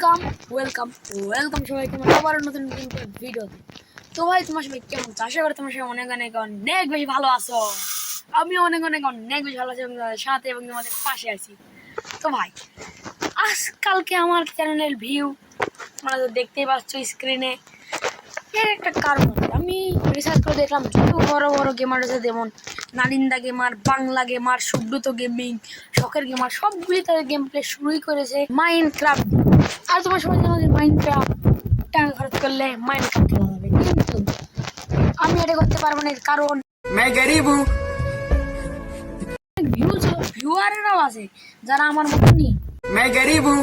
Welcome welcome welcome সবাইকে আমার আবার নতুন নতুন ভিডিওতে। তো ভাই তোমার সবাই কেমন আছো? আশা করি তোমার সবাই অনেক অনেক অনেক বেশি ভালো আছো। আমি অনেক অনেক অনেক বেশি ভালো আছি এবং তোমাদের সাথে এবং তোমাদের পাশে আছি। তো ভাই আজকালকে আমার চ্যানেলের ভিউ তোমরা তো দেখতেই পাচ্ছ স্ক্রিনে। এর একটা কারণ আছে, আমি রিসার্চ করে দেখলাম যত বড় বড় গেমার আছে যেমন Nalinda gamer, Bangla gamer, Subrata gaming, শখের গেমার সবগুলি তাদের গেম প্লে শুরুই করেছে মাইনক্রাফট। আর তোমার সবাই জানো যে মাইনক্রাফট টাকা খরচ করলে মাইনক্রাফট খেলা যাবে, কিন্তু আমি এটা করতে পারবো না। এর কারণ मैं गरीब हूँ। ভিউয়ারেরাও আছে যারা আমার মতনই। मैं गरीब हूँ।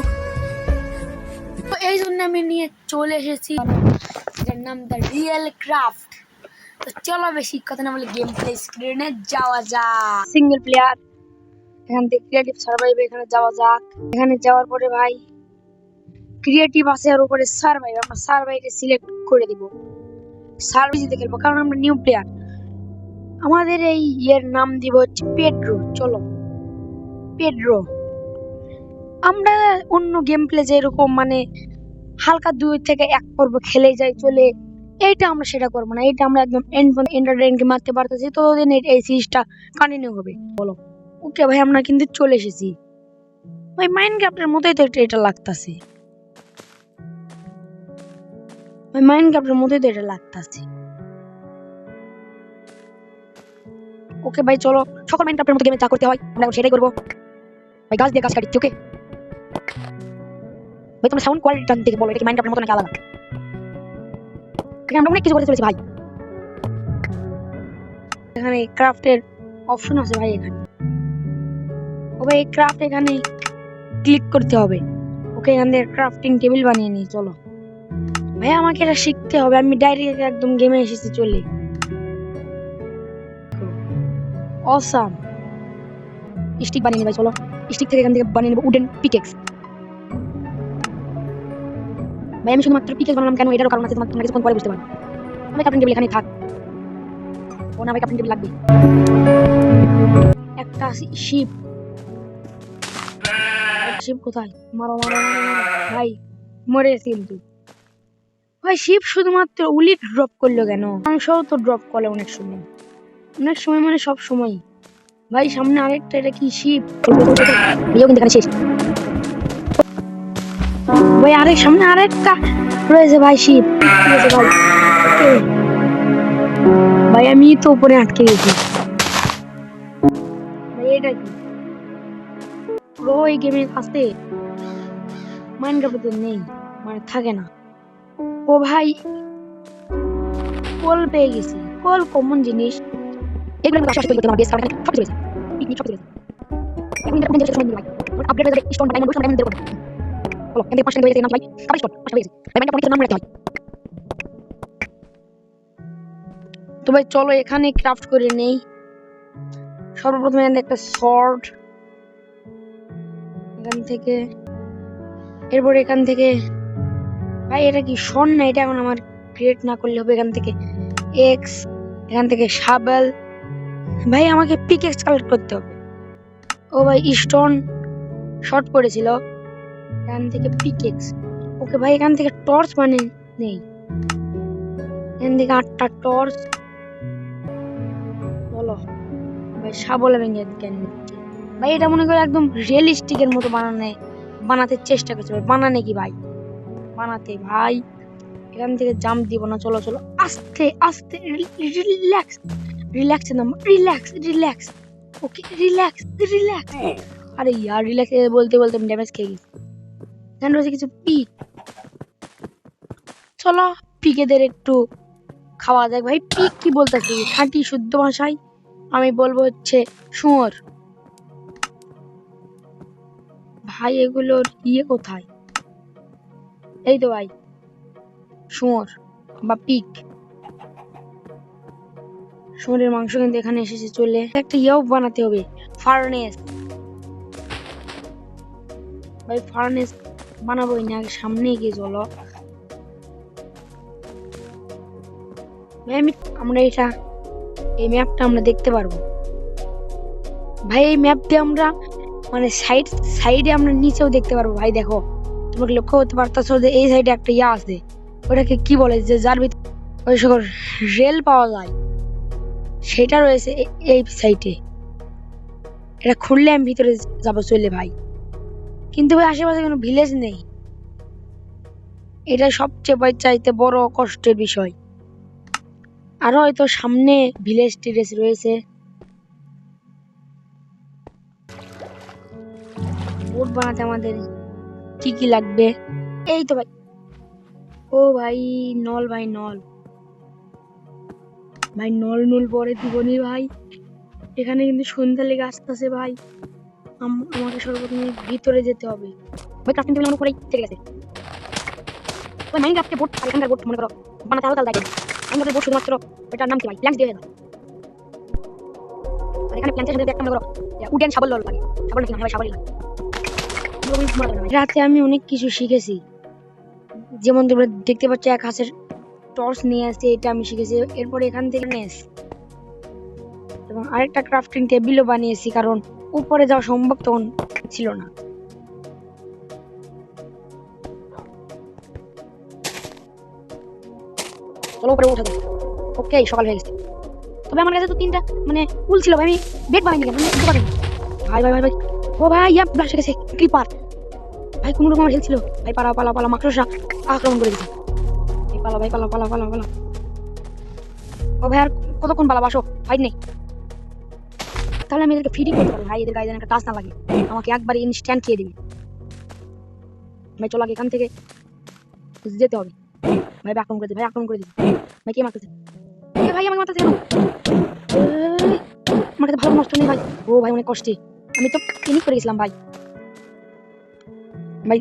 তো এই জন্য আমি নিয়ে চলে এসেছি যেটার নাম দ্য রিয়েল ক্রাফট। তো চলো বেশি কথা না বলে গেম প্লে স্ক্রিনে যাওয়া যাক। সিঙ্গেল প্লেয়ার, এখান থেকে ক্রিয়েটিভ সার্ভাইভ, এখানে যাওয়া যাক। এখানে যাওয়ার পরে ভাই ক্রিয়েটিভ আছে আর উপরে সার্ভাইভ, আমরা সার্ভাইভে সিলেক্ট করে দিব। সার্ভিসে খেলবো কারণ আমরা নিউ প্লেয়ার। আমাদের এই এর নাম দিব হচ্ছে পেড্রো। চলো পেড্রো। আমরা অন্য গেম প্লে যেরকম মানে হালকা 2 থেকে 1 পর্ব খেলে যাই চলে, এইটা আমরা সেটা করবো না। এইটা আমরা একদম এন্ড পর্যন্ত এন্টারটেইনকে মারতে পারতেছি, ততদিন এই সিরিজটা কন্টিনিউ হবে। বলো ওকে ভাই, আমরা কিন্তু চলে এসেছি ভাই। মাইনক্রাফটের মতোই তো এটা লাগতাছে ভাই, মাইনক্রাফটের মতোই তো এটা লাগতাছে। ওকে ভাই চলো, সকল মাইনক্রাফটের মতো গেমে যা করতে হয় আমরা এখন সেটাই করবো ভাই। গাছ দিয়ে গাছ কাটিচ্ছি। ওকে ভাই, তোমরা সাউন্ড কোয়ালিটি টান থেকে বলো এটা কি মাইনক্রাফটের মতো নাকি আলাদা? এখানে আমরা অনেক কিছু করতে চলেছি ভাই। এখানে ক্রাফটের অপশন আছে ভাই। এখানে ও ভাই ক্রাফট এখানে ক্লিক করতে হবে। ওকে এখান থেকে ক্রাফটিং টেবিল বানিয়ে নিই। চলো ভাই, আমাকে এটা শিখতে হবে। আমি ডাইরেক্ট একদম গেমে এসেছি চলে। অসাম স্টিক বানিয়ে নিই ভাই। চলো স্টিক থেকে এখান থেকে বানিয়ে নেবো উডেন পিকেক্স। ভাই আমি শুধুমাত্র পিকেক্স বানালাম কেন, এটারও কারণ আছে, তোমরা কিছুক্ষণ পরে বুঝতে পারবে। আমি ক্রাফটিং টেবিল এখানে থাক। ও না ভাই, ক্রাফটিং টেবিল লাগবে। একটা শিপ। শিপ কোথায়? মারো মারো ভাই, মরেছি কিন্তু ভাই। শিপ শুধুমাত্র উলিট ড্রপ করলো কেন? মাংসও তো ড্রপ করে অনেক সময়, অনেক সময় মানে সব সময় ভাই। সামনে আরেকটা, এটা কি শিপ? ভিডিও কিন্তু এখানে শেষ ভাই। আরেক সামনে আরেকটা রয়েছে ভাই, শিপ রয়েছে ভাই। ভাই আমি তো উপরে আটকে গেছি ভাই। এটা কি প্রো এই গেমে আছে? মাইনক্রাফটে নেই, মানে থাকে না। ও ভাই কল পেয়ে গেছি। কল কমন জিনিস, এগুলো আমি আশা করি তোমার বেস কারণ সব কিছু রয়েছে। পিকনিক সব কিছু রয়েছে। এখন এটা কোন জিনিস সময় দিই ভাই। আপডেট হয়ে যাবে স্টোন ডায়মন্ড বলছো ডায়মন্ড দেব। বলো এখান থেকে 5 টাকা হয়ে গেছে নাম ভাই। কাপড় স্টোন 5 টাকা হয়ে গেছে ভাই। মাইনটা অনেক নাম রাখতে হয়। তো ভাই চলো এখানে ক্রাফট করে নেই। সর্বপ্রথমে একটা শর্ট এখান থেকে, এরপর এখান থেকে ভাই এটা কি শন না, এটা এখন আমার ক্রিয়েট না করলে হবে। এখান থেকে এক্স, এখান থেকে শাবেল। ভাই আমাকে পিকেক্স কালেক্ট করতে হবে। ও ভাই স্টোন শর্ট পড়েছিল, এখান থেকে পিকেক্স। ওকে ভাই এখান থেকে টর্চ মানে নেই, এখান থেকে 8টা টর্চ। বলো ভাই শাবল ভেঙে কেন ভাই? এটা মনে করে একদম রিয়েলিস্টিকের মতো বানাতে চেষ্টা করছে ভাই। বানানে কি ভাই বানাতে ভাই। এখান থেকে জাম্প দিব না। চলো চলো আস্তে আস্তে, রিল্যাক্স রিল্যাক্স নাম, relax relax. Okay relax relax. আরে ইয়ার রিল্যাক্স বলতে বলতে আমি ড্যামেজ খেয়ে গেছি। এখানে রয়েছে কিছু পিক। চলো পিকেদের একটু খাওয়া যাক ভাই। পিক কি বলতেছি খাঁটি শুদ্ধ ভাষায় আমি বলবো হচ্ছে শুয়োর ভাই। এগুলোর কোথায়? এই তো ভাই শুয়োর বা পিক। শুয়োরের মাংস কিন্তু এখানে এসেছে চলে। একটা বানাতে হবে, ফার্নেস ভাই। ফার্নেস বানাবোই না, আগে সামনে গিয়ে চলো ভাই। আমরা এই ম্যাপটা আমরা দেখতে পারবো ভাই। এই ম্যাপ দিয়ে আমরা মানে সাইডে আমরা নিচেও দেখতে পারবো ভাই। দেখো তোমরা লক্ষ্য করতে পারতেছো যে এই সাইডে একটা ইয়া আছে, ওটাকে কি বলে, যে যার ভিতরে ওই সকল রেল পাওয়া যায়, সেটা রয়েছে এই সাইডে। এটা খুললে আমি ভিতরে যাবো চলে ভাই, কিন্তু ভাই আশেপাশে কোনো ভিলেজ নেই। এটা সবচেয়ে ভাই চাইতে বড় কষ্টের বিষয়। আরো হয়তো সামনে ভিলেজ টিলেজ রয়েছে। বোট বানাতে আমাদের কি কি লাগবে? এই তো ভাই, ও ভাই নল, ভাই নল, ভাই নল নুল পরে দিবনি ভাই। এখানে কিন্তু সন্ধ্যা লেগে আসতেছে ভাই, আমাকে সর্বপ্রথমে ভিতরে যেতে হবে ভাই। ক্রাফটিং টেবিল আমার উপরেই থেকে গেছে ভাই। মাইনক্রাফটে বোট আর এখানকার বোট মনে করো বানাতে আলাদা লাগে। আমাদের বোট শুধুমাত্র এটার নাম কি ভাই, প্ল্যাঙ্ক দিয়ে হয়ে যায়। আর এখানে প্ল্যাঙ্কের সাথে একটা মনে করো উডেন শাবল লাগে, শাবল নাকি না ভাই, শাবলই লাগে। রাতে আমি অনেক কিছু শিখেছি, যেমন তোমরা দেখতে পাচ্ছ এক হাতের টর্চ নিয়ে আসছে, এটা আমি শিখেছি। এরপর এখান থেকে নেস এবং আরেকটা ক্রাফটিং টেবিলও বানিয়েছি, কারণ উপরে যাওয়া সম্ভব তখন ছিল না। চলো উপরে উঠে যাই। ওকে, সকাল হয়ে গেছে। তবে আমার কাছে তো 3টা মানে উল ছিল ভাই, আমি বেড বানাইনি কেন ভাই ভাই ভাই ভাই। ও ভাই ইয়া ব্লাশ গেছে, ক্রিপার ভাই, কোন রকম হেল ছিল ভাই। পালা পালা পালা, মাকড়সা আক্রমণ করে দিয়েছে ভাই। পালা ভাই, পালা পালা পালা পালা। ও ভাই আর কতক্ষণ পালা, বাসো ফাইট নেই। তাহলে আমি এদেরকে ফিডি করতে পারবো ভাই, এদের গায়ে যেন একটা টাচ না লাগে, আমাকে একবার ইনস্ট্যান্ট খেয়ে দিবে ভাই। চলো আগে এখান থেকে যেতে হবে ভাই। আক্রমণ করে দিবে ভাই, আক্রমণ করে দিবে ভাই। কে মারতেছে ভাই? আমাকে মারতেছে কেন? আমার কাছে ভালো নষ্ট নেই ভাই। ও ভাই অনেক কষ্টে, আমি তো ক্লিনিক করে গেছিলাম ভাই। ভাই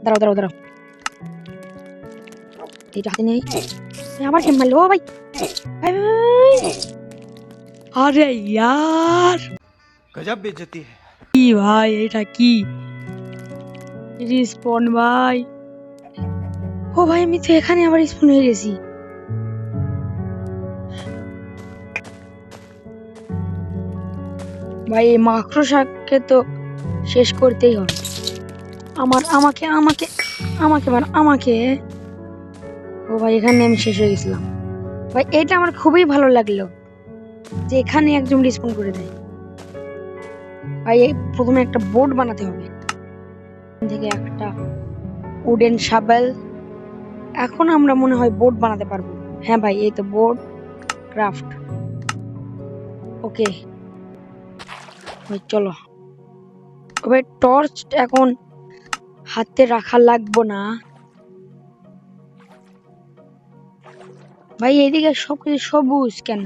দাঁড়াও দাঁড়াও দাঁড়াও, এটা হাতে নেই। আবার কেমন মারলো ভাই? আরে ইয়ার, गजब बेइज्जती है। কি ভাই এটা কি রিস্পন ভাই? ও ভাই আমি তো এখানে আবার রিস্পন হয়ে গেছি ভাই। এই মাকড়সাকে তো শেষ করতেই হবে আমার। আমাকে আমাকে আমাকে আমাকে ও ভাই এখানে আমি শেষ হয়ে গেছিলাম ভাই। এটা আমার খুবই ভালো লাগলো যে এখানে একজন রিস্পন করে দেয় ভাই। প্রথমে একটা বোর্ড বানাতে হবে, থেকে একটা উডেন শাবেল। এখন আমরা মনে হয় বোর্ড বানাতে পারবো। হ্যাঁ ভাই, এই তো বোর্ড ক্রাফট। ওকে ভাই চলো ভাই। টর্চ এখন হাতে রাখা লাগবো না ভাই। এইদিকে সবকিছু সবুজ কেন?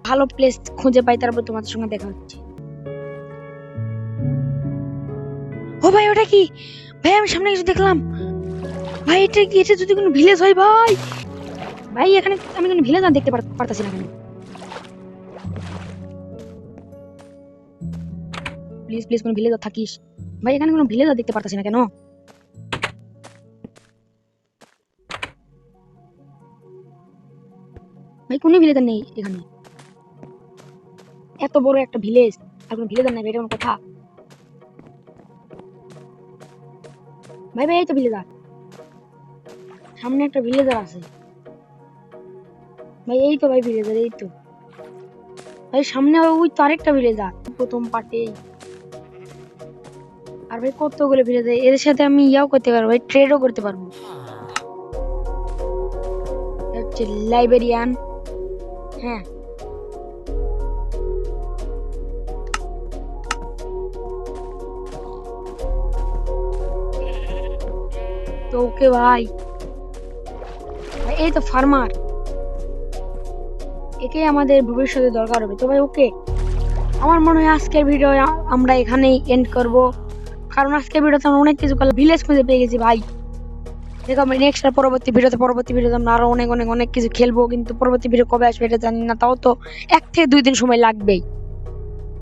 ভালো প্লেস খুঁজে পাই, তারপর তোমাদের সঙ্গে দেখা হচ্ছে। ও ভাই ওটা কি ভাই? আমি সামনে কিছু দেখলাম ভাই। এটা কি? এটা যদি কোনো ভিলেজ হয় ভাই। ভাই এখানে আমি কোনো ভিলেজ দেখতে পারতাছি না কেন? প্লিজ প্লিজ কোনো ভিলেজ থাকিস ভাই। এখানে কোনো ভিলেজ দেখতে পারতাছি না কেন? ভাই কোনো ভিলেজার নেই এখানে। এত বড় একটা ভিলেজ আর কোনো ভিলেজার নাই ভাই, এটা কোনো কথা? ভাই ভাই এই তো ভিলেজার, সামনে একটা ভিলেজার আছে ভাই। এই তো ভাই ভিলেজার, এই তো ভাই সামনে ওই তো আরেকটা ভিলেজার প্রথম পার্টে। আর ভাই কতগুলো ভিলেজার, এদের সাথে আমি ইয়াও করতে পারবো ভাই, ট্রেডও করতে পারবো। হচ্ছে লাইব্রেরিয়ান। হ্যাঁ তো ওকে ভাই। এই তো ফার্মার, একে আমাদের ভবিষ্যতে দরকার হবে তো ভাই। ওকে আমার মনে হয় আজকের ভিডিও আমরা এখানেই এন্ড করব, কারণ আজকের ভিডিওতে আমরা অনেক কিছু ভিলেজ খুঁজে পেয়ে গেছি ভাই। দেখো আমরা নেক্সট পরবর্তী ভিডিওতে আমরা আরো অনেক অনেক অনেক কিছু খেলবো, কিন্তু পরবর্তী ভিডিও কবে আসবে এটা জানি না, তাও তো 1 থেকে 2 দিন সময় লাগবেই।